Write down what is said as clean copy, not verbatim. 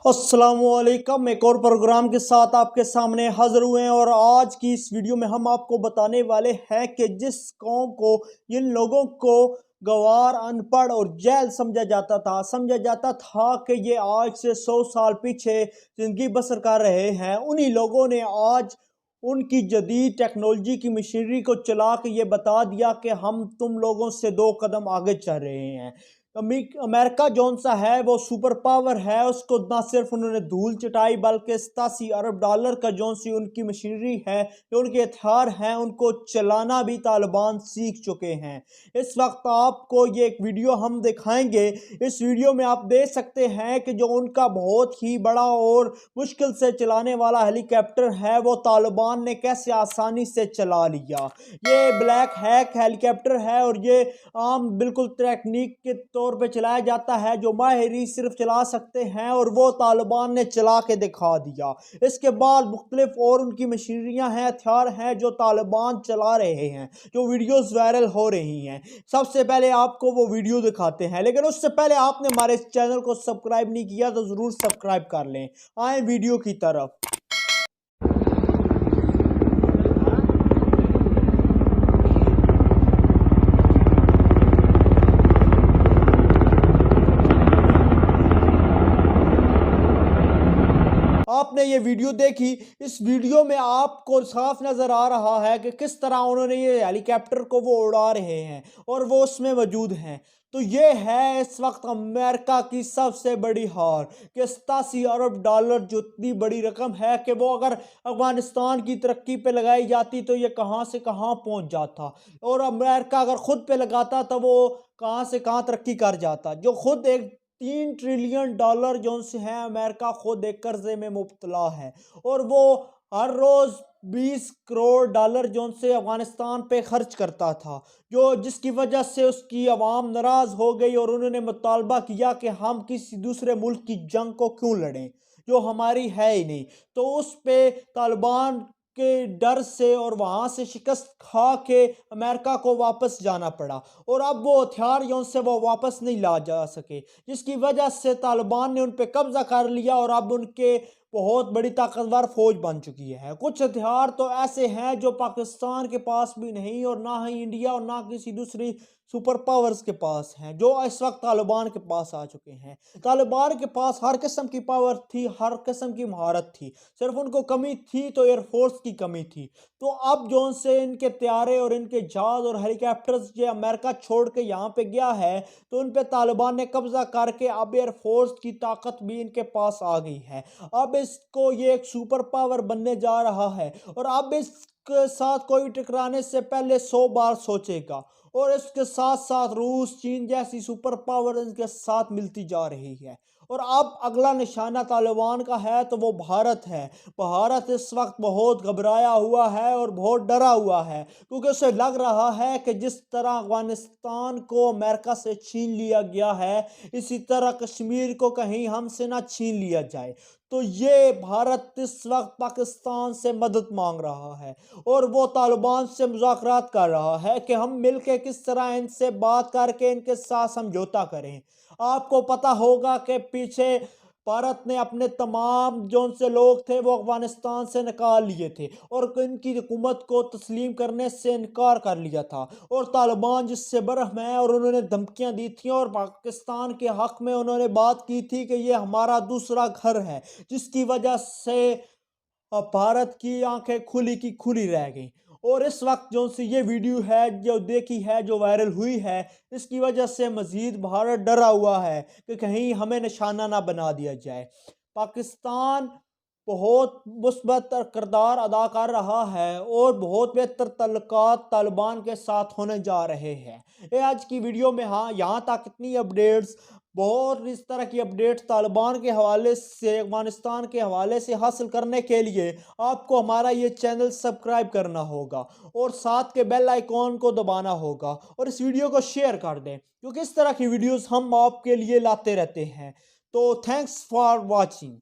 अस्सलामुअलैकुम। एक और प्रोग्राम के साथ आपके सामने हाजिर हुए हैं और आज की इस वीडियो में हम आपको बताने वाले हैं कि जिस कौम को, जिन लोगों को गवार, अनपढ़ और जैल समझा जाता था कि ये आज से 100 साल पीछे ज़िंदगी बसर कर रहे हैं, उन्हीं लोगों ने आज उनकी जदीद टेक्नोलॉजी की मशीनरी को चला के ये बता दिया कि हम तुम लोगों से 2 कदम आगे चल रहे हैं। अमेरिका जौन सा है वो सुपर पावर है, उसको ना सिर्फ उन्होंने धूल चटाई बल्कि 87 अरब डॉलर का जौन सी उनकी मशीनरी है, जो उनके हथियार हैं, उनको चलाना भी तालिबान सीख चुके हैं। इस वक्त आपको ये एक वीडियो हम दिखाएंगे। इस वीडियो में आप देख सकते हैं कि जो उनका बहुत ही बड़ा और मुश्किल से चलाने वाला हेलीकॉप्टर है वो तालिबान ने कैसे आसानी से चला लिया। ये ब्लैक हैक हेलीकॉप्टर है और ये आम बिल्कुल टेक्निक के तौर पे चलाया जाता है, जो माहिर ही सिर्फ चला सकते हैं, और वो तालिबान ने चला के दिखा दिया। इसके बाद मुख्तलिफ और उनकी मशीनरियां हैं, हथियार हैं जो तालिबान चला रहे हैं, जो वीडियोस वायरल हो रही हैं। सबसे पहले आपको वो वीडियो दिखाते हैं, लेकिन उससे पहले आपने हमारे इस चैनल को सब्सक्राइब नहीं किया तो ज़रूर सब्सक्राइब कर लें। आए वीडियो की तरफ। आपने ये वीडियो देखी, इस वीडियो में आपको साफ नज़र आ रहा है कि किस तरह उन्होंने ये हेलीकॉप्टर को वो उड़ा रहे हैं और वो उसमें मौजूद हैं। तो ये है इस वक्त अमेरिका की सबसे बड़ी हार कि 87 अरब डॉलर जो इतनी बड़ी रकम है कि वो अगर अफगानिस्तान की तरक्की पे लगाई जाती तो ये कहाँ से कहाँ पहुँच जाता, और अमेरिका अगर खुद पे लगाता तो वो कहाँ से कहाँ तरक्की कर जाता। जो खुद एक 3 ट्रिलियन डॉलर जो से है, अमेरिका खुद एक कर्जे में मुब्तला है, और वो हर रोज 20 करोड़ डॉलर जो से अफगानिस्तान पे खर्च करता था, जो जिसकी वजह से उसकी आवाम नाराज हो गई और उन्होंने मुतालबा किया कि हम किसी दूसरे मुल्क की जंग को क्यों लड़ें जो हमारी है ही नहीं। तो उस पे तालिबान के डर से और वहाँ से शिकस्त खा के अमेरिका को वापस जाना पड़ा, और अब वो हथियार जो से वो वापस नहीं ला जा सके, जिसकी वजह से तालिबान ने उन पे कब्जा कर लिया और अब उनके बहुत बड़ी ताकतवर फौज बन चुकी है। कुछ हथियार तो ऐसे हैं जो पाकिस्तान के पास भी नहीं, और ना ही इंडिया और ना किसी दूसरी सुपर पावर्स के पास हैं, जो इस वक्त तालिबान के पास आ चुके हैं। तालिबान के पास हर किस्म की पावर थी, हर किस्म की महारत थी, सिर्फ उनको कमी थी तो एयरफोर्स की कमी थी। तो अब जो से इनके त्यारे और इनके जहाज और हेलीकॉप्टर्स जो अमेरिका छोड़ के यहाँ पे गया है, तो उन पे तालिबान ने कब्जा करके अब एयरफोर्स की ताकत भी इनके पास आ गई है। अब इसको ये एक सुपर पावर बनने जा रहा है, और अब इसके साथ कोई टकराने से पहले 100 बार सोचेगा, और इसके साथ साथ रूस, चीन जैसी सुपर पावर इनके साथ मिलती जा रही है। और अब अगला निशाना तालिबान का है तो वो भारत है। भारत इस वक्त बहुत घबराया हुआ है और बहुत डरा हुआ है, क्योंकि उसे लग रहा है कि जिस तरह अफगानिस्तान को अमेरिका से छीन लिया गया है, इसी तरह कश्मीर को कहीं हमसे ना छीन लिया जाए। तो ये भारत इस वक्त पाकिस्तान से मदद मांग रहा है, और वो तालिबान से मुज़ाकरात कर रहा है कि हम मिलके किस तरह इनसे बात करके इनके साथ समझौता करें। आपको पता होगा कि पीछे भारत ने अपने तमाम जो उनसे लोग थे वो अफगानिस्तान से निकाल लिए थे, और इनकी हुकूमत को तस्लीम करने से इनकार कर लिया था, और तालिबान जिससे बरहम है और उन्होंने धमकियां दी थी और पाकिस्तान के हक में उन्होंने बात की थी कि ये हमारा दूसरा घर है, जिसकी वजह से भारत की आंखें खुली की खुली रह गई। और इस वक्त जो सी ये वीडियो है जो देखी है, जो वायरल हुई है, इसकी वजह से मजीद भारत डरा हुआ है कि कहीं हमें निशाना ना बना दिया जाए। पाकिस्तान बहुत मुस्बत किरदार अदा कर रहा है और बहुत बेहतर तल्लुकात तालिबान के साथ होने जा रहे हैं। ये आज की वीडियो में, हाँ, यहाँ तक इतनी अपडेट्स, बहुत इस तरह की अपडेट्स तालिबान के हवाले से, अफगानिस्तान के हवाले से हासिल करने के लिए आपको हमारा ये चैनल सब्सक्राइब करना होगा और साथ के बेल आइकॉन को दबाना होगा, और इस वीडियो को शेयर कर दें, क्योंकि इस तरह की वीडियोस हम आपके लिए लाते रहते हैं। तो थैंक्स फॉर वॉचिंग।